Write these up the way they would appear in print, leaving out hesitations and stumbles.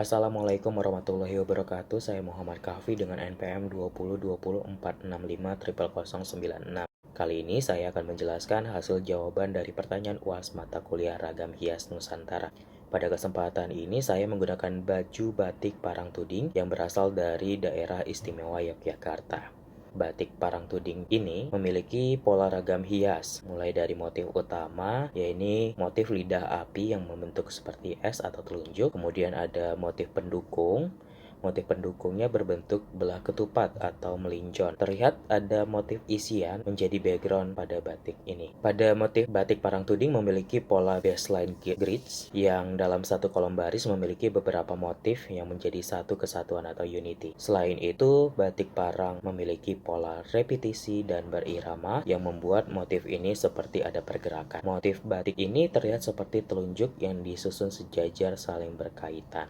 Assalamualaikum warahmatullahi wabarakatuh. Saya Muhammad Kahfi dengan NPM 20204650096. Kali ini saya akan menjelaskan hasil jawaban dari pertanyaan UAS mata kuliah Ragam Hias Nusantara. Pada kesempatan ini saya menggunakan baju batik Parang Tuding yang berasal dari daerah istimewa Yogyakarta. Batik Parang Tuding ini memiliki pola ragam hias, mulai dari motif utama, yaitu motif lidah api yang membentuk seperti S atau telunjuk. Kemudian ada motif pendukung. Motif pendukungnya berbentuk belah ketupat atau melinjon. Terlihat ada motif isian menjadi background pada batik ini. Pada motif batik Parang Tuding memiliki pola baseline grids yang dalam satu kolom baris memiliki beberapa motif yang menjadi satu kesatuan atau unity. Selain itu, batik Parang memiliki pola repetisi dan berirama yang membuat motif ini seperti ada pergerakan. Motif batik ini terlihat seperti telunjuk yang disusun sejajar saling berkaitan.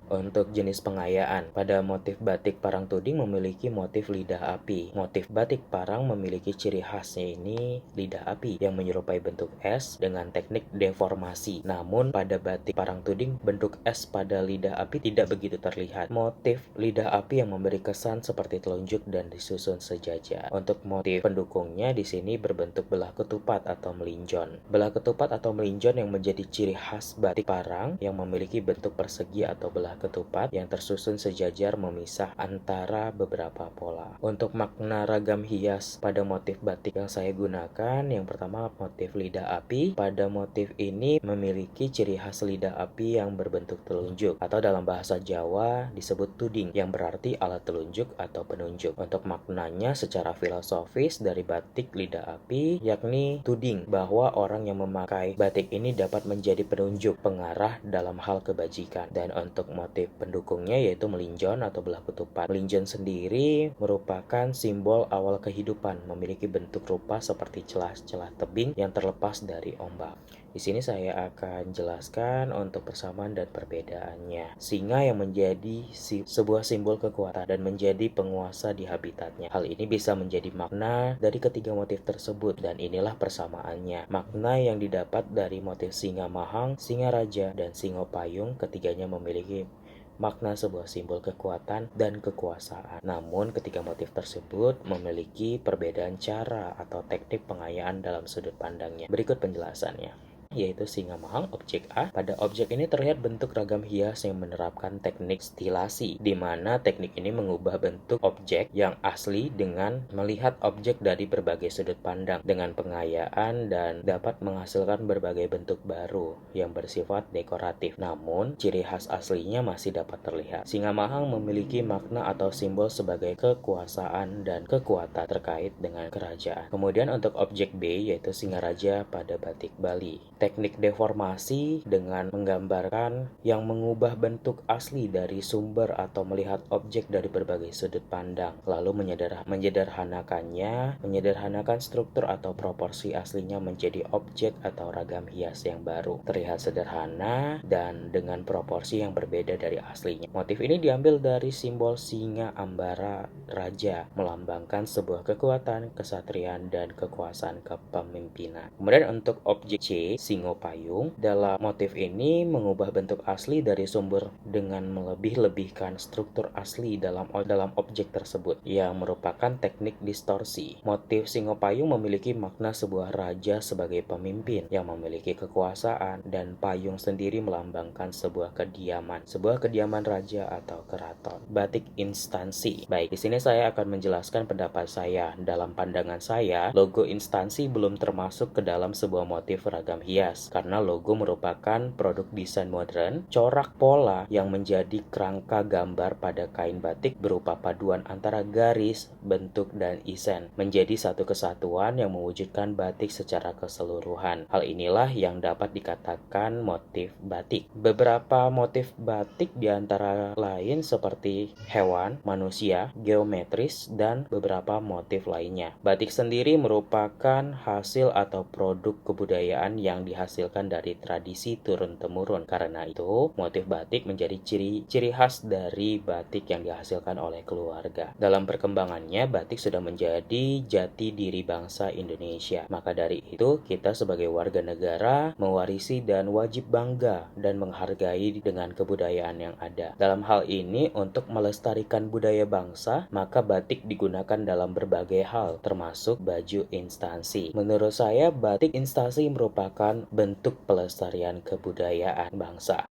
Untuk jenis pengayaan, pada motif batik Parang Tuding memiliki motif lidah api. Motif batik Parang memiliki ciri khasnya ini lidah api yang menyerupai bentuk S dengan teknik deformasi. Namun pada batik Parang Tuding bentuk S pada lidah api tidak begitu terlihat. Motif lidah api yang memberi kesan seperti telunjuk dan disusun sejajar. Untuk motif pendukungnya di sini berbentuk belah ketupat atau melinjon. Belah ketupat atau melinjon yang menjadi ciri khas batik Parang yang memiliki bentuk persegi atau belah ketupat yang tersusun sejajar memisah antara beberapa pola. Untuk makna ragam hias pada motif batik yang saya gunakan, yang pertama motif lidah api. Pada motif ini memiliki ciri khas lidah api yang berbentuk telunjuk atau dalam bahasa Jawa disebut tuding yang berarti alat telunjuk atau penunjuk. Untuk maknanya secara filosofis dari batik lidah api yakni tuding bahwa orang yang memakai batik ini dapat menjadi penunjuk pengarah dalam hal kebajikan. Dan untuk motif pendukungnya yaitu melinjon atau belah ketupat. Melinjon sendiri merupakan simbol awal kehidupan, memiliki bentuk rupa seperti celah-celah tebing yang terlepas dari ombak. Di sini saya akan jelaskan untuk persamaan dan perbedaannya. Singa yang menjadi sebuah simbol kekuatan dan menjadi penguasa di habitatnya. Hal ini bisa menjadi makna dari ketiga motif tersebut dan inilah persamaannya. Makna yang didapat dari motif singa mahang, singa raja, dan singo payung ketiganya memiliki makna sebuah simbol kekuatan dan kekuasaan. Namun ketiga motif tersebut memiliki perbedaan cara atau teknik pengayaan dalam sudut pandangnya. Berikut penjelasannya, yaitu singa mahang objek A. Pada objek ini terlihat bentuk ragam hias yang menerapkan teknik stilasi, di mana teknik ini mengubah bentuk objek yang asli dengan melihat objek dari berbagai sudut pandang dengan pengayaan dan dapat menghasilkan berbagai bentuk baru yang bersifat dekoratif. Namun, ciri khas aslinya masih dapat terlihat. Singa mahang memiliki makna atau simbol sebagai kekuasaan dan kekuatan terkait dengan kerajaan. Kemudian untuk objek B yaitu singa raja pada batik Bali. Teknik deformasi dengan menggambarkan yang mengubah bentuk asli dari sumber atau melihat objek dari berbagai sudut pandang, lalu menyederhanakan struktur atau proporsi aslinya menjadi objek atau ragam hias yang baru. Terlihat sederhana dan dengan proporsi yang berbeda dari aslinya. Motif ini diambil dari simbol singa ambara raja, melambangkan sebuah kekuatan, kesatrian, dan kekuasaan kepemimpinan. Kemudian untuk objek C, singo payung, dalam motif ini mengubah bentuk asli dari sumber dengan melebih-lebihkan struktur asli dalam objek tersebut yang merupakan teknik distorsi. Motif singo payung memiliki makna sebuah raja sebagai pemimpin yang memiliki kekuasaan dan payung sendiri melambangkan sebuah kediaman raja atau keraton. Batik instansi. Baik, di sini saya akan menjelaskan pendapat saya. Dalam pandangan saya, logo instansi belum termasuk ke dalam sebuah motif ragam hias karena logo merupakan produk desain modern, corak pola yang menjadi kerangka gambar pada kain batik berupa paduan antara garis, bentuk, dan isen menjadi satu kesatuan yang mewujudkan batik secara keseluruhan. Hal inilah yang dapat dikatakan motif batik. Beberapa motif batik diantara lain seperti hewan, manusia, geometris, dan beberapa motif lainnya. Batik sendiri merupakan hasil atau produk kebudayaan yang yang dihasilkan dari tradisi turun-temurun. Karena itu, motif batik menjadi ciri khas dari batik yang dihasilkan oleh keluarga. Dalam perkembangannya, batik sudah menjadi jati diri bangsa Indonesia. Maka dari itu, kita sebagai warga negara mewarisi dan wajib bangga dan menghargai dengan kebudayaan yang ada. Dalam hal ini, untuk melestarikan budaya bangsa, maka batik digunakan dalam berbagai hal, termasuk baju instansi. Menurut saya, batik instansi merupakan bentuk pelestarian kebudayaan bangsa.